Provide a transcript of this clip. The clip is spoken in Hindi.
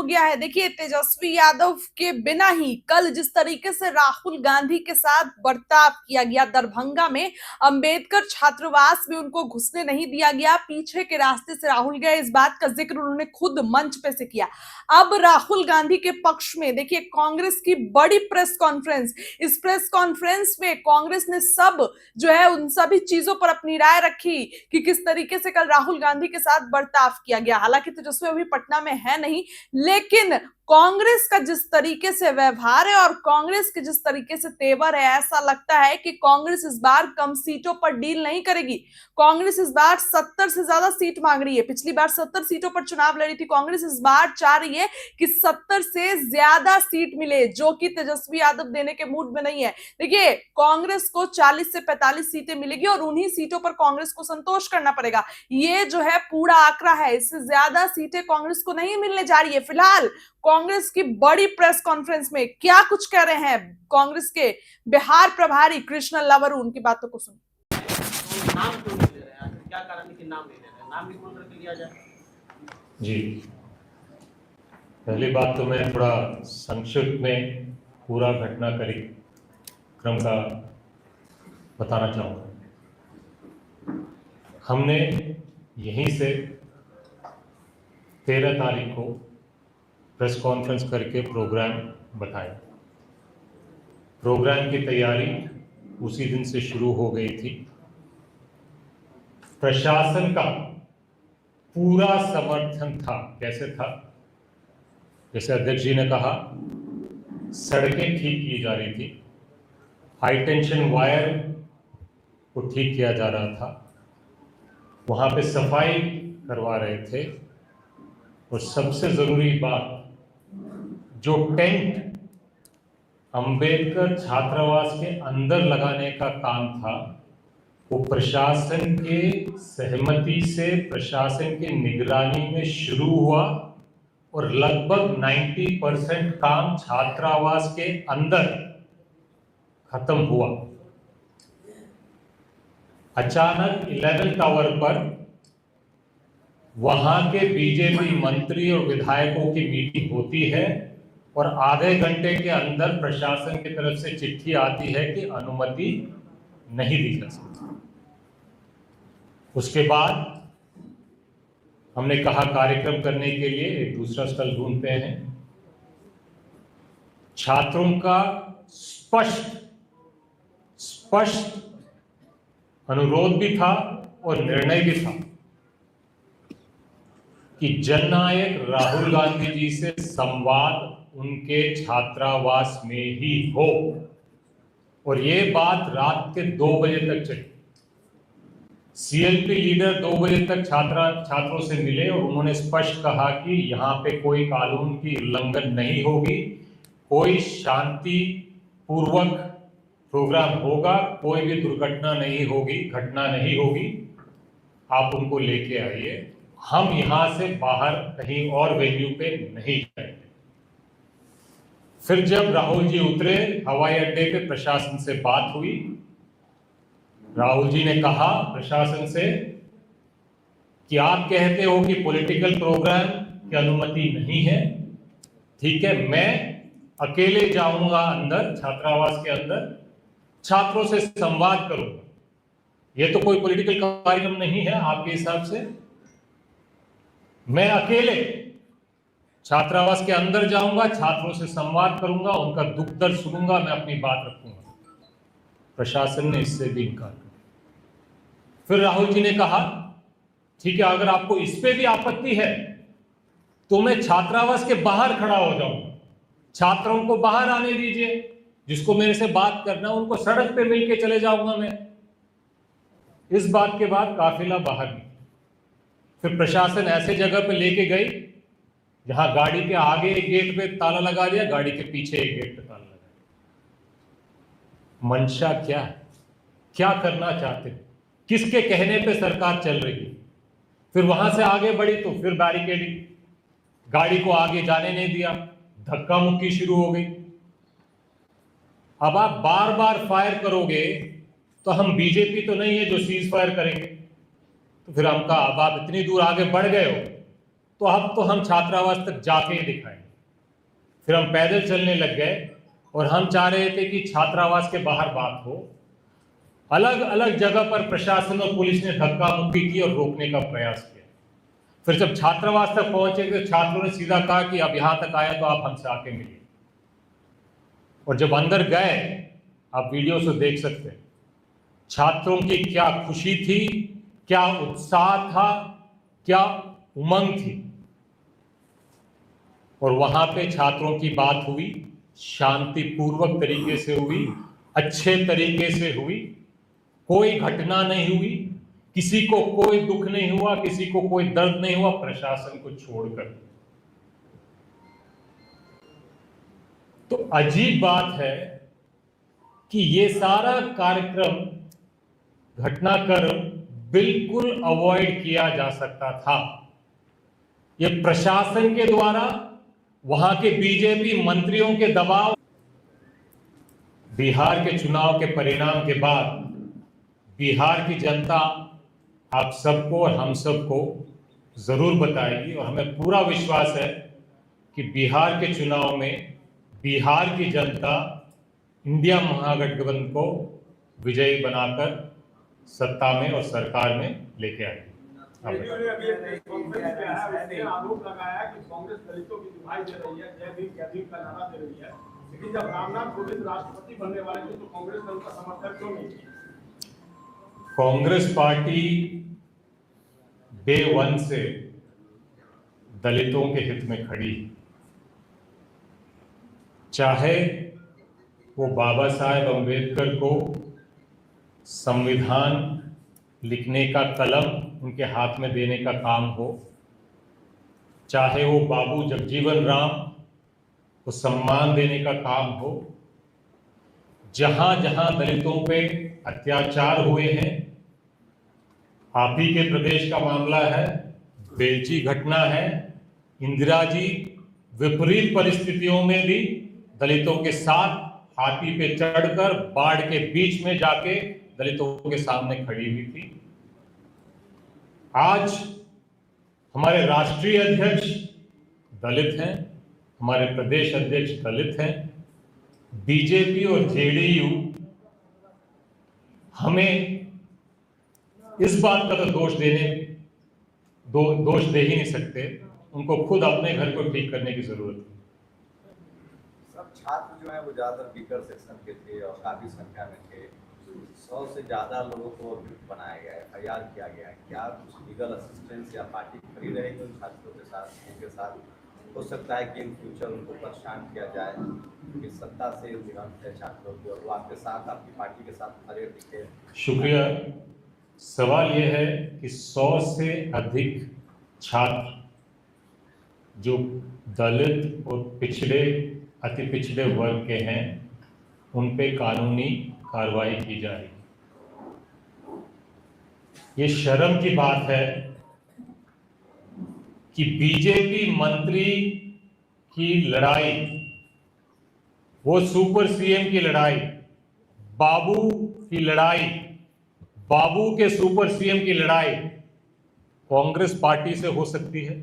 हो गया है। देखिए, तेजस्वी यादव के बिना ही कल जिस तरीके से राहुल गांधी के साथ बर्ताव किया गया, दरभंगा में अंबेडकर छात्रावास में उनको घुसने नहीं दिया गया, पीछे के रास्ते से राहुल गए, इस बात का जिक्र उन्होंने खुद मंच पे से किया। अब राहुल गांधी के पक्ष में देखिए कांग्रेस की बड़ी प्रेस कॉन्फ्रेंस, इस प्रेस कॉन्फ्रेंस में कांग्रेस ने सब जो है उन सभी चीजों पर अपनी राय रखी कि किस तरीके से कल राहुल गांधी के साथ बर्ताव किया गया। हालांकि तेजस्वी अभी पटना में है नहीं, लेकिन कांग्रेस का जिस तरीके से व्यवहार है और कांग्रेस के जिस तरीके से तेवर है, ऐसा लगता है कि कांग्रेस इस बार कम सीटों पर डील नहीं करेगी। कांग्रेस इस बार 70 से ज्यादा सीट मांग रही है। पिछली बार 70 सीटों पर चुनाव लड़ी थी कांग्रेस, इस बार चाह रही है कि 70 से ज्यादा सीट मिले, जो कि तेजस्वी यादव देने के मूड में नहीं है। देखिए, कांग्रेस को 40 से 45 सीटें मिलेगी और उन्हीं सीटों पर कांग्रेस को संतोष करना पड़ेगा। ये जो है पूरा आंकड़ा है, इससे ज्यादा सीटें कांग्रेस को नहीं मिलने जा रही है। फिलहाल कांग्रेस की बड़ी प्रेस कॉन्फ्रेंस में क्या कुछ कह रहे हैं कांग्रेस के बिहार प्रभारी कृष्ण लवरू, उनकी बातों को सुनिए। नाम क्यों नहीं ले रहे हैं? क्या कारण है कि नाम नहीं ले रहे हैं? नाम भी बोल करके लिया जाए। जी, पहली बात तो मैं थोड़ा संक्षिप्त में पूरा घटनाक्रम का बताना चाहूँगा। हमने यहीं से 13 तारीख को प्रेस कॉन्फ्रेंस करके प्रोग्राम बताया। प्रोग्राम की तैयारी उसी दिन से शुरू हो गई थी। प्रशासन का पूरा समर्थन था। कैसे था? जैसे अध्यक्ष जी ने कहा, सड़कें ठीक की जा रही थी, हाई टेंशन वायर को ठीक किया जा रहा था, वहाँ पे सफाई करवा रहे थे, और सबसे ज़रूरी बात, जो टेंट अंबेडकर छात्रावास के अंदर लगाने का काम था, वो प्रशासन के सहमति से, प्रशासन की निगरानी में शुरू हुआ और लगभग 90% काम छात्रावास के अंदर खत्म हुआ। अचानक 11 टावर पर वहां के बीजेपी मंत्री और विधायकों की मीटिंग होती है और आधे घंटे के अंदर प्रशासन की तरफ से चिट्ठी आती है कि अनुमति नहीं दी जा सकती। उसके बाद हमने कहा कार्यक्रम करने के लिए एक दूसरा स्थल ढूंढते हैं। छात्रों का स्पष्ट अनुरोध भी था और निर्णय भी था कि जननायक राहुल गांधी जी से संवाद उनके छात्रावास में ही हो, और ये बात रात के 2 बजे तक चली। सीएलपी लीडर 2 बजे तक छात्रों से मिले और उन्होंने स्पष्ट कहा कि यहाँ पे कोई कानून की उल्लंघन नहीं होगी, कोई शांति पूर्वक प्रोग्राम होगा, कोई भी दुर्घटना नहीं होगी, घटना नहीं होगी, आप उनको लेके आइए, हम यहाँ से बाहर कहीं और वेन्यू पे नहीं जाएंगे। फिर जब राहुल जी उतरे हवाई अड्डे पे, प्रशासन से बात हुई। राहुल जी ने कहा प्रशासन से कि आप कहते हो कि पॉलिटिकल प्रोग्राम की अनुमति नहीं है, ठीक है, मैं अकेले जाऊंगा अंदर, छात्रावास के अंदर, छात्रों से संवाद करूंगा। ये तो कोई पॉलिटिकल कार्यक्रम नहीं है आपके हिसाब से। मैं अकेले छात्रावास के अंदर जाऊंगा, छात्रों से संवाद करूंगा, उनका दुख दर्द सुनूंगा, मैं अपनी बात रखूंगा। प्रशासन ने इससे भी इनकार किया। फिर राहुल जी ने कहा ठीक है, अगर आपको इस पे भी आपत्ति है तो मैं छात्रावास के बाहर खड़ा हो जाऊंगा, छात्रों को बाहर आने दीजिए, जिसको मेरे से बात करना उनको सड़क पे मिलके चले जाऊंगा मैं। इस बात के बाद काफिला बाहर निकला। फिर प्रशासन ऐसे जगह पे लेके गई जहां गाड़ी के आगे एक गेट पे ताला लगा दिया, गाड़ी के पीछे एक गेट पे ताला लगा दिया। मंशा क्या है? क्या करना चाहते हैं? किसके कहने पे सरकार चल रही है? फिर वहां से आगे बढ़ी तो फिर बैरिकेडिंग, गाड़ी को आगे जाने नहीं दिया, धक्का मुक्की शुरू हो गई। अब आप बार बार फायर करोगे तो हम बीजेपी तो नहीं है जो सीज फायर करेंगे। तो फिर हम कहा अब आप इतनी दूर आगे बढ़ गए हो तो अब तो हम छात्रावास तक जाके ही दिखाएंगे। फिर हम पैदल चलने लग गए और हम चाह रहे थे कि छात्रावास के बाहर बात हो। अलग अलग जगह पर प्रशासन और पुलिस ने धक्का मुक्की की और रोकने का प्रयास किया। फिर जब छात्रावास तक पहुंचे तो छात्रों ने सीधा कहा कि अब यहां तक आया तो आप हमसे आके मिलिए। और जब अंदर गए, आप वीडियो से देख सकते हैं, छात्रों की क्या खुशी थी, क्या उत्साह था, क्या उमंग थी। और वहां पे छात्रों की बात हुई, शांतिपूर्वक तरीके से हुई, अच्छे तरीके से हुई, कोई घटना नहीं हुई, किसी को कोई दुख नहीं हुआ, किसी को कोई दर्द नहीं हुआ, प्रशासन को छोड़कर। तो अजीब बात है कि ये सारा कार्यक्रम, घटनाक्रम बिल्कुल अवॉइड किया जा सकता था। ये प्रशासन के द्वारा, वहां के बीजेपी मंत्रियों के दबाव, बिहार के चुनाव के परिणाम के बाद बिहार की जनता आप सबको और हम सबको जरूर बताएगी। और हमें पूरा विश्वास है कि बिहार के चुनाव में बिहार की जनता इंडिया महागठबंधन को विजयी बनाकर सत्ता में और सरकार में लेके आएगी। जेडीयू ने अभी एक प्रेस कॉन्फ्रेंस किया है, उसने आरोप लगाया कि कांग्रेस दलितों की दुहाई दे रही है, जय भीम जय भीम का नारा दे रही है, लेकिन जब रामनाथ कोविंद राष्ट्रपति बनने वाले थे तो कांग्रेस ने उनका समर्थन क्यों नहीं किया? कांग्रेस पार्टी डे वन से दलितों के हित में खड़ी, चाहे वो बाबा साहेब अम्बेडकर को संविधान लिखने का कलम उनके हाथ में देने का काम हो, चाहे वो बाबू जगजीवन राम को सम्मान देने का काम हो। जहां जहां दलितों पे अत्याचार हुए हैं, आप ही के प्रदेश का मामला है, बेलची घटना है, इंदिरा जी विपरीत परिस्थितियों में भी दलितों के साथ हाथी पे चढ़कर बाढ़ के बीच में जाके दलितों के सामने खड़ी हुई थी। आज हमारे राष्ट्रीय अध्यक्ष दलित हैं, हमारे प्रदेश अध्यक्ष दलित हैं। बीजेपी और जेडीयू हमें इस बात का तो दोष दे ही नहीं सकते, उनको खुद अपने घर को ठीक करने की जरूरत है। सब छात्र जो है वो ज्यादातर वीकर सेक्शन के थे और काफी संख्या में थे। 100 से ज्यादा लोगों को अभियुक्त बनाया गया है, FIR किया गया है। क्या कुछ लीगल असिस्टेंस या पार्टी खड़ी रहेगी उन छात्रों के साथ, जिनके साथ हो सकता है कि इन फ्यूचर उनको परेशान किया जाए, क्योंकि सत्ता से दिगंत है छात्रों की, और वो आपके साथ, आपकी पार्टी के साथ खड़े दिखे? शुक्रिया। सवाल यह है कि 100 से अधिक छात्र जो दलित और पिछड़े, अति पिछड़े वर्ग के हैं, उन पे कानूनी कार्रवाई की जा रही। ये शर्म की बात है कि बीजेपी मंत्री की लड़ाई, वो सुपर सीएम की लड़ाई, बाबू की लड़ाई, बाबू के सुपर सीएम की लड़ाई कांग्रेस पार्टी से हो सकती है।